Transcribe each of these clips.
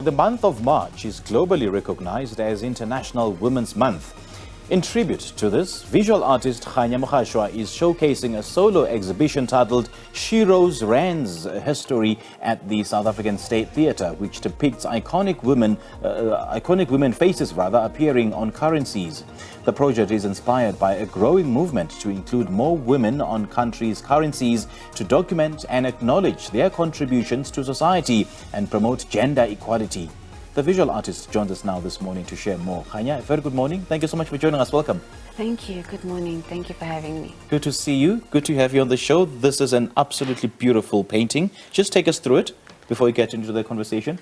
The month of March is globally recognized as International Women's Month. In tribute to this, visual artist Kganya Mogashoa is showcasing a solo exhibition titled Sheroes Rands Herstory at the South African State Theatre, which depicts iconic women faces appearing on currencies. The project is inspired by a growing movement to include more women on countries' currencies to document and acknowledge their contributions to society and promote gender equality. The visual artist joins us now this morning to share more. Kganya, a very good morning. Thank you so much for joining us. Welcome. Thank you. Good morning. Thank you for having me. Good to see you. Good to have you on the show. This is an absolutely beautiful painting. Just take us through it before we get into the conversation.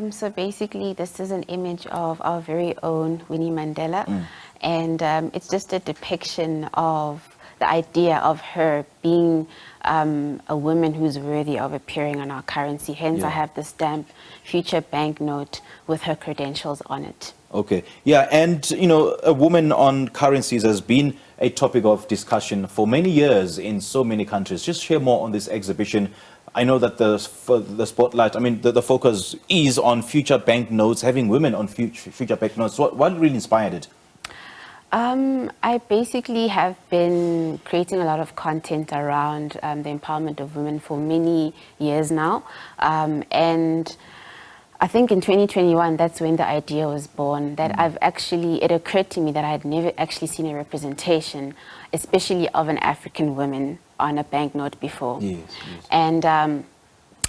So basically, this is an image of our very own Winnie Mandela. And it's just a depiction of the idea of her being a woman who's worthy of appearing on our currency. Hence, I have the stamp future banknote with her credentials on it. Okay. Yeah, and you know, a woman on currencies has been a topic of discussion for many years in so many countries. Just share more on this exhibition. I know that the spotlight, the focus is on future banknotes, having women on future banknotes. What really inspired it? I basically have been creating a lot of content around the empowerment of women for many years now. And I think in 2021, that's when the idea was born, that it occurred to me that I had never actually seen a representation, especially of an African woman on a banknote before. Yes. And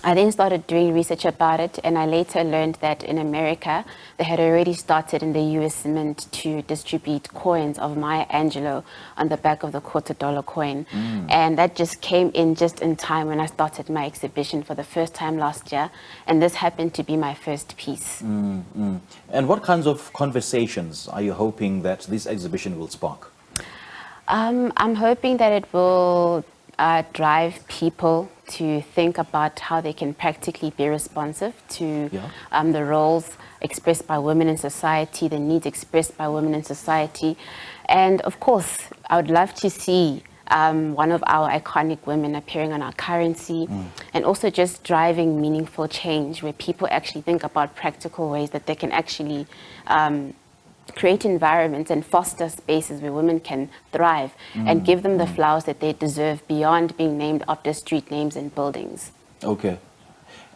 I then started doing research about it, and I later learned that in America, they had already started in the US Mint to distribute coins of Maya Angelou on the back of the $quarter coin. And that just came in just in time when I started my exhibition for the first time last year, and this happened to be my first piece. And what kinds of conversations are you hoping that this exhibition will spark? I'm hoping that it will drive people to think about how they can practically be responsive to the roles expressed by women in society, the needs expressed by women in society. And of course, I would love to see one of our iconic women appearing on our currency, and also just driving meaningful change where people actually think about practical ways that they can actually create environments and foster spaces where women can thrive and give them the flowers that they deserve beyond being named after street names and buildings. Okay.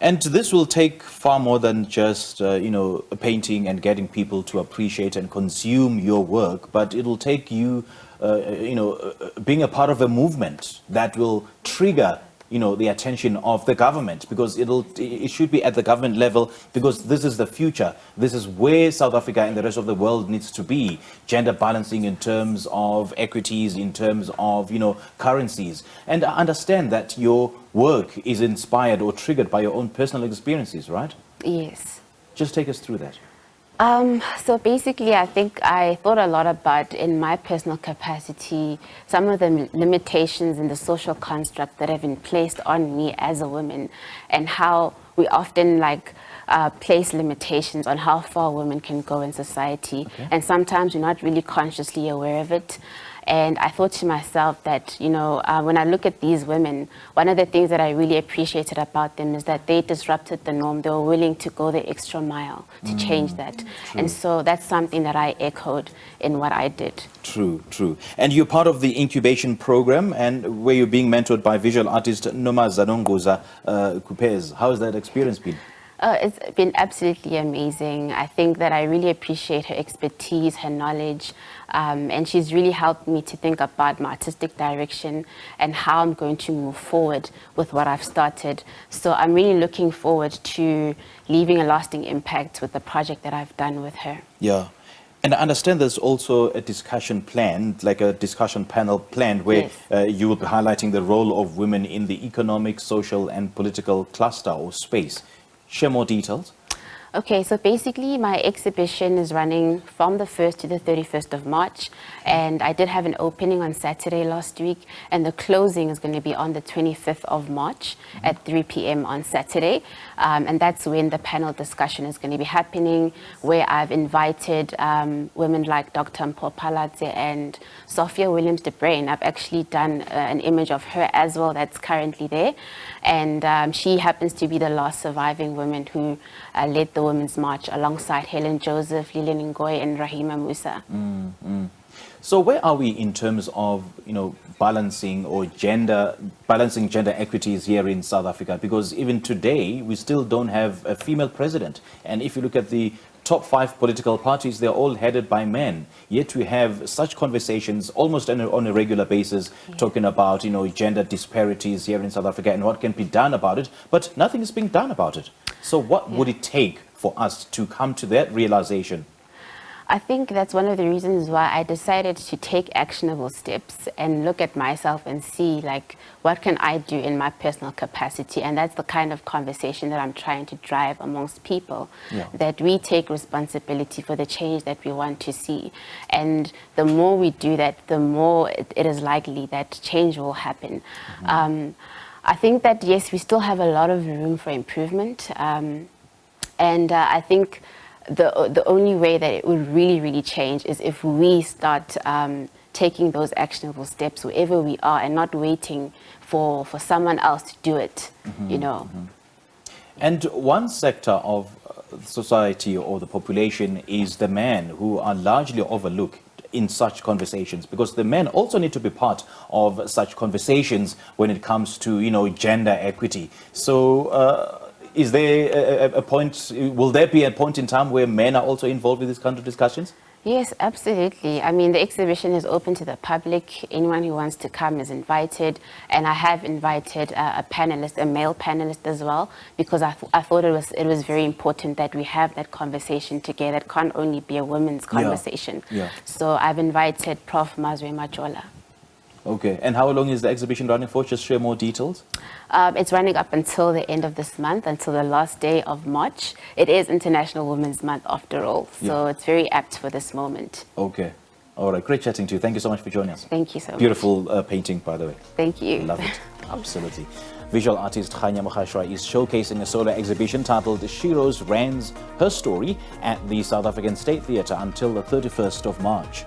And this will take far more than just, a painting and getting people to appreciate and consume your work, but it will take you, being a part of a movement that will trigger the attention of the government, because it should be at the government level, because this is the future. This is where South Africa and the rest of the world needs to be. Gender balancing in terms of equities, in terms of, currencies. And I understand that your work is inspired or triggered by your own personal experiences, right? Yes. Just take us through that. So basically, I think I thought a lot about, in my personal capacity, some of the limitations in the social construct that have been placed on me as a woman, and how we often place limitations on how far women can go in society. Okay. And sometimes we're not really consciously aware of it. And I thought to myself that, when I look at these women, one of the things that I really appreciated about them is that they disrupted the norm. They were willing to go the extra mile to change that. True. And so that's something that I echoed in what I did. True. And you're part of the incubation program, and where you're being mentored by visual artist Nomazanongoza Kupez. How has that experience been? It's been absolutely amazing. I think that I really appreciate her expertise, her knowledge, and she's really helped me to think about my artistic direction and how I'm going to move forward with what I've started. So I'm really looking forward to leaving a lasting impact with the project that I've done with her. Yeah. And I understand there's also a discussion planned, like a discussion panel planned, where you will be highlighting the role of women in the economic, social, and political cluster or space. Share more details. Okay, so basically my exhibition is running from the 1st to the 31st of March, and I did have an opening on Saturday last week, and the closing is going to be on the 25th of March at 3 p.m. on Saturday, and that's when the panel discussion is going to be happening, where I've invited women like Dr. Mpho Phalatse and Sophia Williams-de Bruyn. I've actually done an image of her as well that's currently there, and she happens to be the last surviving woman who led the Women's March alongside Helen Joseph, Lilian Ngoyi, and Rahima Musa. So where are we in terms of, balancing gender equities here in South Africa? Because even today, we still don't have a female president. And if you look at the top 5 political parties, they're all headed by men. Yet we have such conversations almost on a regular basis, talking about, gender disparities here in South Africa and what can be done about it. But nothing is being done about it. So what would it take for us to come to that realization? I think that's one of the reasons why I decided to take actionable steps and look at myself and see, like, what can I do in my personal capacity? And that's the kind of conversation that I'm trying to drive amongst people, that we take responsibility for the change that we want to see. And the more we do that, the more it is likely that change will happen. I think that, yes, we still have a lot of room for improvement. And I think the only way that it would really change is if we start taking those actionable steps wherever we are and not waiting for someone else to do it, And one sector of society or the population is the men, who are largely overlooked in such conversations, because the men also need to be part of such conversations when it comes to, gender equity. So is there a point, will there be a point in time where men are also involved with these kind of discussions? Yes, absolutely. I mean, the exhibition is open to the public. Anyone who wants to come is invited. And I have invited a panelist, a male panelist as well, because I thought it was very important that we have that conversation together. It can't only be a women's conversation. So I've invited Prof. Mazwe Majola. Okay, and how long is the exhibition running for? Just share more details. It's running up until the end of this month, until the last day of March. It is International Women's Month after all, so it's very apt for this moment. Okay. All right, great chatting to you. Thank you so much for joining us. Thank you so much. Beautiful painting, by the way. Thank you. Love it. Absolutely. Visual artist Kganya Mogashoa is showcasing a solo exhibition titled Sheroes Rands Herstory at the South African State Theatre until the 31st of March.